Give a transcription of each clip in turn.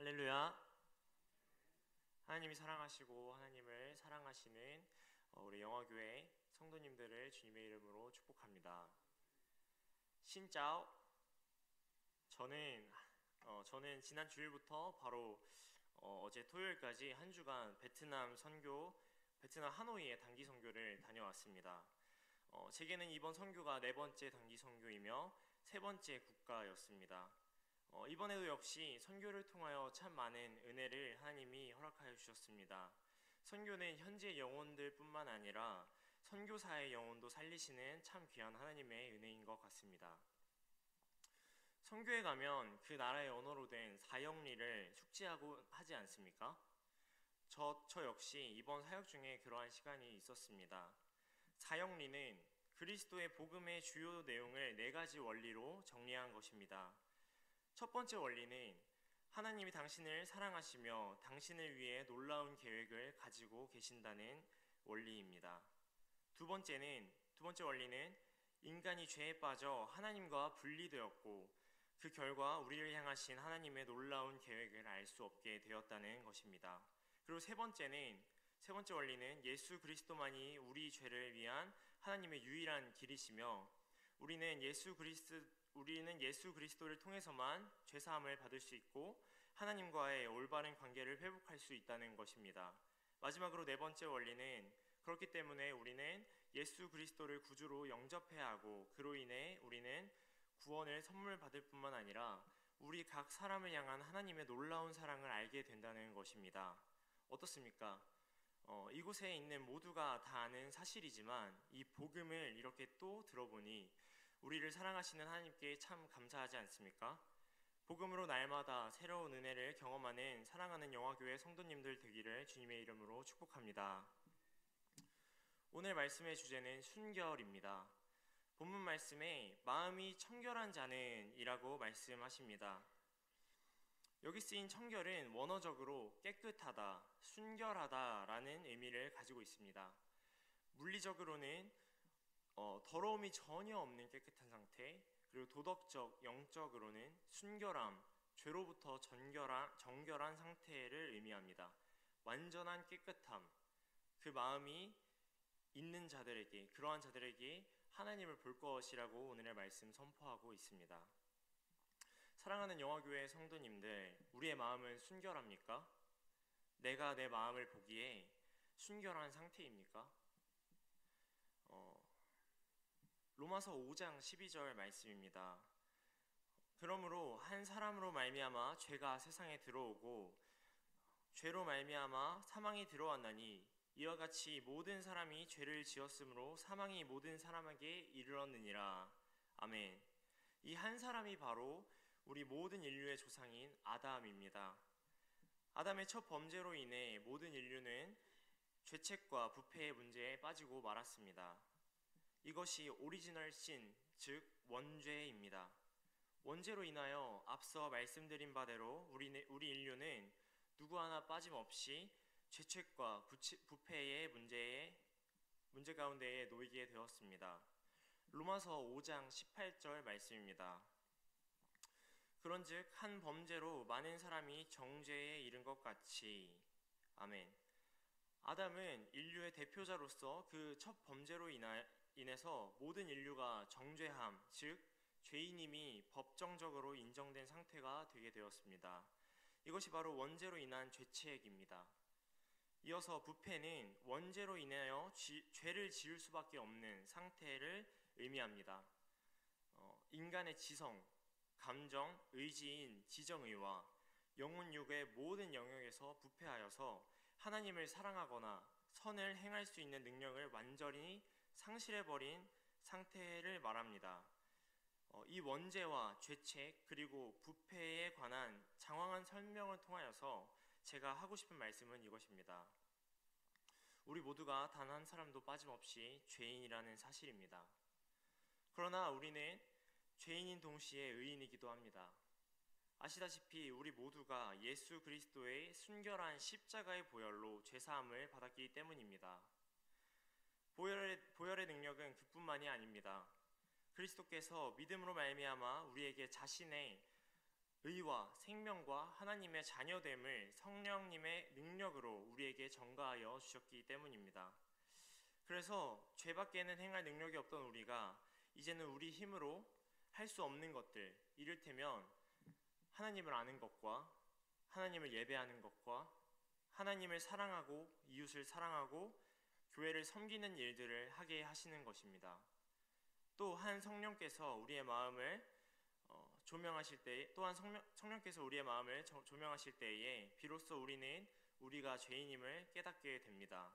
할렐루야. 하나님이 사랑하시고 하나님을 사랑하시는 우리 영화교회 성도님들을 주님의 이름으로 축복합니다. 신짜오. 저는 지난 주일부터 바로 어제 토요일까지 한 주간 베트남 하노이의 단기 선교를 다녀왔습니다. 제게는 이번 선교가 네 번째 단기 선교이며 세 번째 국가였습니다. 이번에도 역시 선교를 통하여 참 많은 은혜를 하나님이 허락하여 주셨습니다. 선교는 현재 영혼들 뿐만 아니라 선교사의 영혼도 살리시는 참 귀한 하나님의 은혜인 것 같습니다. 선교에 가면 그 나라의 언어로 된 사형리를 숙지하고 하지 않습니까? 저 역시 이번 사역 중에 그러한 시간이 있었습니다. 사형리는 그리스도의 복음의 주요 내용을 네 가지 원리로 정리한 것입니다. 첫 번째 원리는 하나님이 당신을 사랑하시며 당신을 위해 놀라운 계획을 가지고 계신다는 원리입니다. 두 번째 원리는 인간이 죄에 빠져 하나님과 분리되었고 그 결과 우리를 향하신 하나님의 놀라운 계획을 알 수 없게 되었다는 것입니다. 그리고 세 번째 원리는 예수 그리스도만이 우리 죄를 위한 하나님의 유일한 길이시며 우리는 예수 그리스도를 통해서만 죄사함을 받을 수 있고 하나님과의 올바른 관계를 회복할 수 있다는 것입니다. 마지막으로 네 번째 원리는 그렇기 때문에 우리는 예수 그리스도를 구주로 영접해야 하고 그로 인해 우리는 구원을 선물 받을 뿐만 아니라 우리 각 사람을 향한 하나님의 놀라운 사랑을 알게 된다는 것입니다. 어떻습니까? 이곳에 있는 모두가 다 아는 사실이지만 이 복음을 이렇게 또 들어보니 우리를 사랑하시는 하나님께 참 감사하지 않습니까? 복음으로 날마다 새로운 은혜를 경험하는 사랑하는 영화교회 성도님들 되기를 주님의 이름으로 축복합니다. 오늘 말씀의 주제는 순결입니다. 본문 말씀에 마음이 청결한 자는 이라고 말씀하십니다. 여기 쓰인 청결은 원어적으로 깨끗하다, 순결하다 라는 의미를 가지고 있습니다. 물리적으로는 더러움이 전혀 없는 깨끗한 상태, 그리고 도덕적, 영적으로는 순결함, 죄로부터 정결한 상태를 의미합니다. 완전한 깨끗함, 그 마음이 있는 자들에게, 그러한 자들에게 하나님을 볼 것이라고 오늘의 말씀 선포하고 있습니다. 사랑하는 영화교회 성도님들, 우리의 마음은 순결합니까? 내가 내 마음을 보기에 순결한 상태입니까? 로마서 5장 12절 말씀입니다. 그러므로 한 사람으로 말미암아 죄가 세상에 들어오고 죄로 말미암아 사망이 들어왔나니 이와 같이 모든 사람이 죄를 지었으므로 사망이 모든 사람에게 이르렀느니라. 아멘. 이 한 사람이 바로 우리 모든 인류의 조상인 아담입니다. 아담의 첫 범죄로 인해 모든 인류는 죄책과 부패의 문제에 빠지고 말았습니다. 이것이 오리지널 신, 즉 원죄입니다. 원죄로 인하여 앞서 말씀드린 바대로 우리 인류는 누구 하나 빠짐없이 죄책과 부패의 문제 가운데에 놓이게 되었습니다. 로마서 5장 18절 말씀입니다. 그런즉 한 범죄로 많은 사람이 정죄에 이른 것 같이. 아멘. 아담은 인류의 대표자로서 그 첫 범죄로 인해서 모든 인류가 정죄함, 즉 죄인임이 법정적으로 인정된 상태가 되게 되었습니다. 이것이 바로 원죄로 인한 죄책입니다. 이어서 부패는 원죄로 인하여 죄를 지을 수밖에 없는 상태를 의미합니다. 인간의 지성, 감정, 의지인 지정의와 영혼육의 모든 영역에서 부패하여서 하나님을 사랑하거나 선을 행할 수 있는 능력을 완전히 상실해버린 상태를 말합니다. 이 원죄와 죄책 그리고 부패에 관한 장황한 설명을 통하여서 제가 하고 싶은 말씀은 이것입니다. 우리 모두가 단 한 사람도 빠짐없이 죄인이라는 사실입니다. 그러나 우리는 죄인인 동시에 의인이기도 합니다. 아시다시피 우리 모두가 예수 그리스도의 순결한 십자가의 보혈로 죄사함을 받았기 때문입니다. 보혈의 능력은 그뿐만이 아닙니다. 그리스도께서 믿음으로 말미암아 우리에게 자신의 의와 생명과 하나님의 자녀됨을 성령님의 능력으로 우리에게 전가하여 주셨기 때문입니다. 그래서 죄밖에는 행할 능력이 없던 우리가 이제는 우리 힘으로 할 수 없는 것들, 이를테면 하나님을 아는 것과 하나님을 예배하는 것과 하나님을 사랑하고 이웃을 사랑하고 교회를 섬기는 일들을 하게 하시는 것입니다. 또한 성령께서 우리의 마음을 조명하실 때, 또한 성령께서 우리의 마음을 조명하실 때에 비로소 우리는 우리가 죄인임을 깨닫게 됩니다.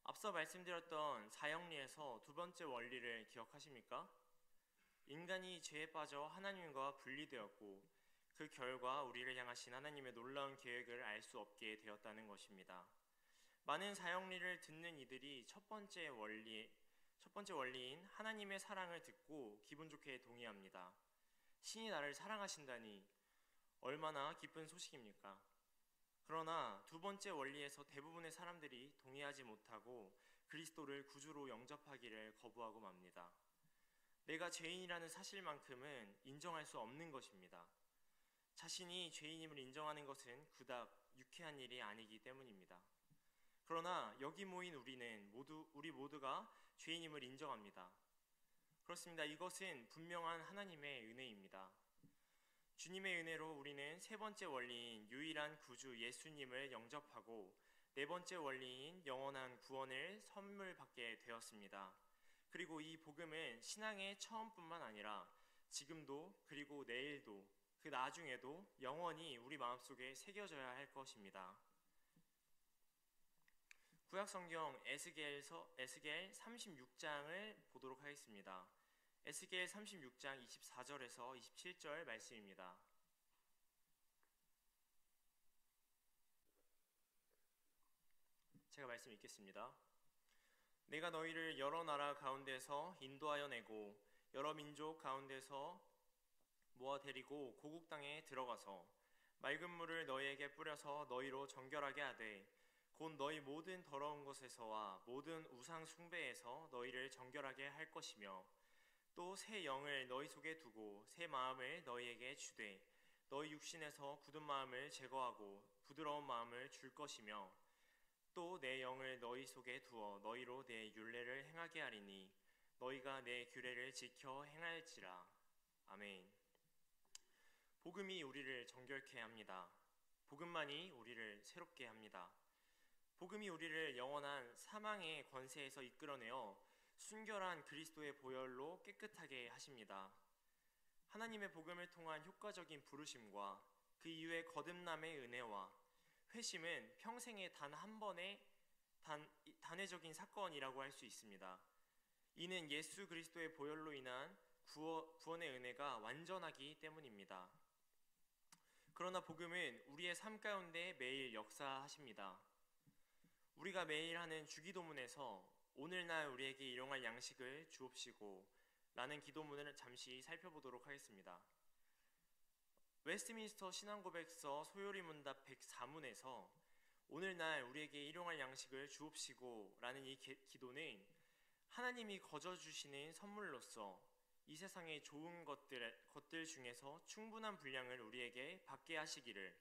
앞서 말씀드렸던 사형리에서 두 번째 원리를 기억하십니까? 인간이 죄에 빠져 하나님과 분리되었고 그 결과 우리를 향하신 하나님의 놀라운 계획을 알 수 없게 되었다는 것입니다. 많은 사형리를 듣는 이들이 첫 번째 원리인 하나님의 사랑을 듣고 기분 좋게 동의합니다. 신이 나를 사랑하신다니 얼마나 기쁜 소식입니까? 그러나 두 번째 원리에서 대부분의 사람들이 동의하지 못하고 그리스도를 구주로 영접하기를 거부하고 맙니다. 내가 죄인이라는 사실만큼은 인정할 수 없는 것입니다. 자신이 죄인임을 인정하는 것은 그닥 유쾌한 일이 아니기 때문입니다. 그러나 여기 모인 우리 모두가 죄인임을 인정합니다. 그렇습니다. 이것은 분명한 하나님의 은혜입니다. 주님의 은혜로 우리는 세 번째 원리인 유일한 구주 예수님을 영접하고 네 번째 원리인 영원한 구원을 선물 받게 되었습니다. 그리고 이 복음은 신앙의 처음뿐만 아니라 지금도 그리고 내일도 그 나중에도 영원히 우리 마음속에 새겨져야 할 것입니다. 구약성경 에스겔 36장을 보도록 하겠습니다. 에스겔 36장 24절에서 27절 말씀입니다. 제가 말씀 읽겠습니다. 내가 너희를 여러 나라 가운데서 인도하여 내고 여러 민족 가운데서 모아 데리고 고국 땅에 들어가서 맑은 물을 너희에게 뿌려서 너희로 정결하게 하되 곧 너희 모든 더러운 것에서와 모든 우상 숭배에서 너희를 정결하게 할 것이며 또 새 영을 너희 속에 두고 새 마음을 너희에게 주되 너희 육신에서 굳은 마음을 제거하고 부드러운 마음을 줄 것이며 또 내 영을 너희 속에 두어 너희로 내 율례를 행하게 하리니 너희가 내 규례를 지켜 행할지라. 아멘. 복음이 우리를 정결케 합니다. 복음만이 우리를 새롭게 합니다. 복음이 우리를 영원한 사망의 권세에서 이끌어내어 순결한 그리스도의 보혈로 깨끗하게 하십니다. 하나님의 복음을 통한 효과적인 부르심과 그 이후의 거듭남의 은혜와 회심은 평생에 단 한 번의 단회적인 사건이라고 할 수 있습니다. 이는 예수 그리스도의 보혈로 인한 구원의 은혜가 완전하기 때문입니다. 그러나 복음은 우리의 삶 가운데 매일 역사하십니다. 우리가 매일 하는 주기도문에서 오늘날 우리에게 일용할 양식을 주옵시고 라는 기도문을 잠시 살펴보도록 하겠습니다. 웨스트민스터 신앙고백서 소요리 문답 104문에서 오늘날 우리에게 일용할 양식을 주옵시고 라는 이 기도는 하나님이 거저주시는 선물로서 이 세상의 좋은 것들 중에서 충분한 분량을 우리에게 받게 하시기를,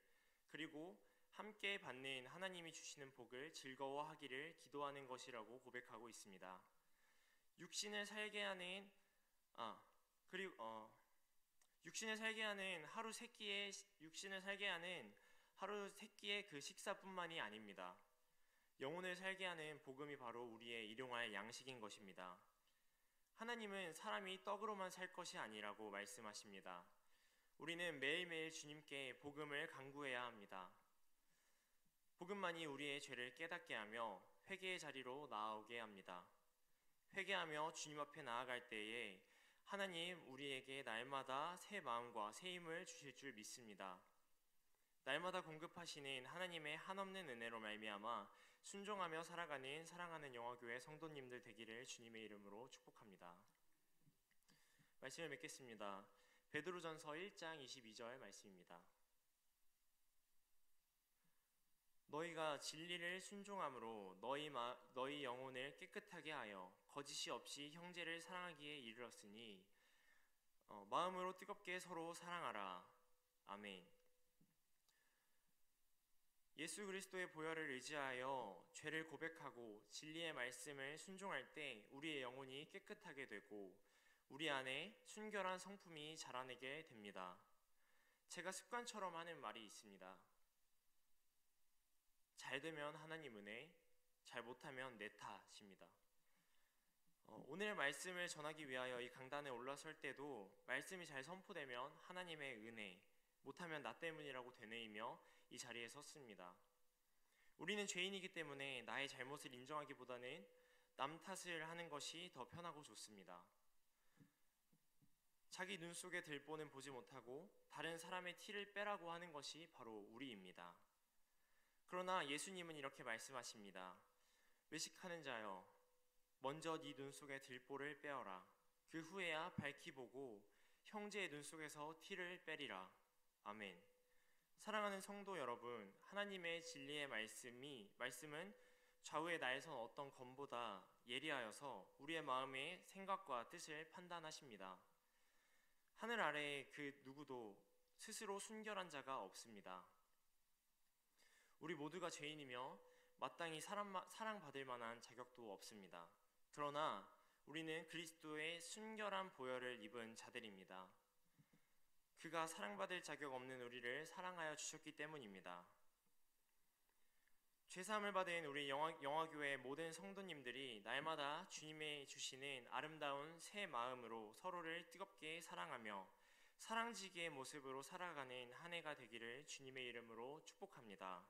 그리고 함께 받는 하나님이 주시는 복을 즐거워하기를 기도하는 것이라고 고백하고 있습니다. 육신을 살게 하는 하루 세 끼의 그 식사뿐만이 아닙니다. 영혼을 살게 하는 복음이 바로 우리의 일용할 양식인 것입니다. 하나님은 사람이 떡으로만 살 것이 아니라고 말씀하십니다. 우리는 매일매일 주님께 복음을 간구해야 합니다. 복음만이 우리의 죄를 깨닫게 하며 회개의 자리로 나아오게 합니다. 회개하며 주님 앞에 나아갈 때에 하나님 우리에게 날마다 새 마음과 새 힘을 주실 줄 믿습니다. 날마다 공급하시는 하나님의 한없는 은혜로 말미암아 순종하며 살아가는 사랑하는 영화교회 성도님들 되기를 주님의 이름으로 축복합니다. 말씀을 맺겠습니다. 베드로전서 1장 22절 말씀입니다. 너희가 진리를 순종함으로 너희 영혼을 깨끗하게 하여 거짓이 없이 형제를 사랑하기에 이르렀으니 마음으로 뜨겁게 서로 사랑하라. 아멘. 예수 그리스도의 보혈을 의지하여 죄를 고백하고 진리의 말씀을 순종할 때 우리의 영혼이 깨끗하게 되고 우리 안에 순결한 성품이 자라나게 됩니다. 제가 습관처럼 하는 말이 있습니다. 잘 되면 하나님 은혜, 잘 못하면 내 탓입니다. 오늘 말씀을 전하기 위하여 이 강단에 올라설 때도 말씀이 잘 선포되면 하나님의 은혜, 못하면 나 때문이라고 되뇌이며 이 자리에 섰습니다. 우리는 죄인이기 때문에 나의 잘못을 인정하기보다는 남 탓을 하는 것이 더 편하고 좋습니다. 자기 눈 속에 들보는 보지 못하고 다른 사람의 티를 빼라고 하는 것이 바로 우리입니다. 그러나 예수님은 이렇게 말씀하십니다. 외식하는 자여, 먼저 네 눈 속에 들보를 빼어라. 그 후에야 밝히 보고 형제의 눈 속에서 티를 빼리라. 아멘. 사랑하는 성도 여러분, 하나님의 진리의 말씀은 좌우의 나에선 어떤 검보다 예리하여서 우리의 마음의 생각과 뜻을 판단하십니다. 하늘 아래에 그 누구도 스스로 순결한 자가 없습니다. 우리 모두가 죄인이며 마땅히 사랑받을 만한 자격도 없습니다. 그러나 우리는 그리스도의 순결한 보혈을 입은 자들입니다. 그가 사랑받을 자격 없는 우리를 사랑하여 주셨기 때문입니다. 죄사함을 받은 우리 영화교회 모든 성도님들이 날마다 주님의 주시는 아름다운 새 마음으로 서로를 뜨겁게 사랑하며 사랑지기의 모습으로 살아가는 한 해가 되기를 주님의 이름으로 축복합니다.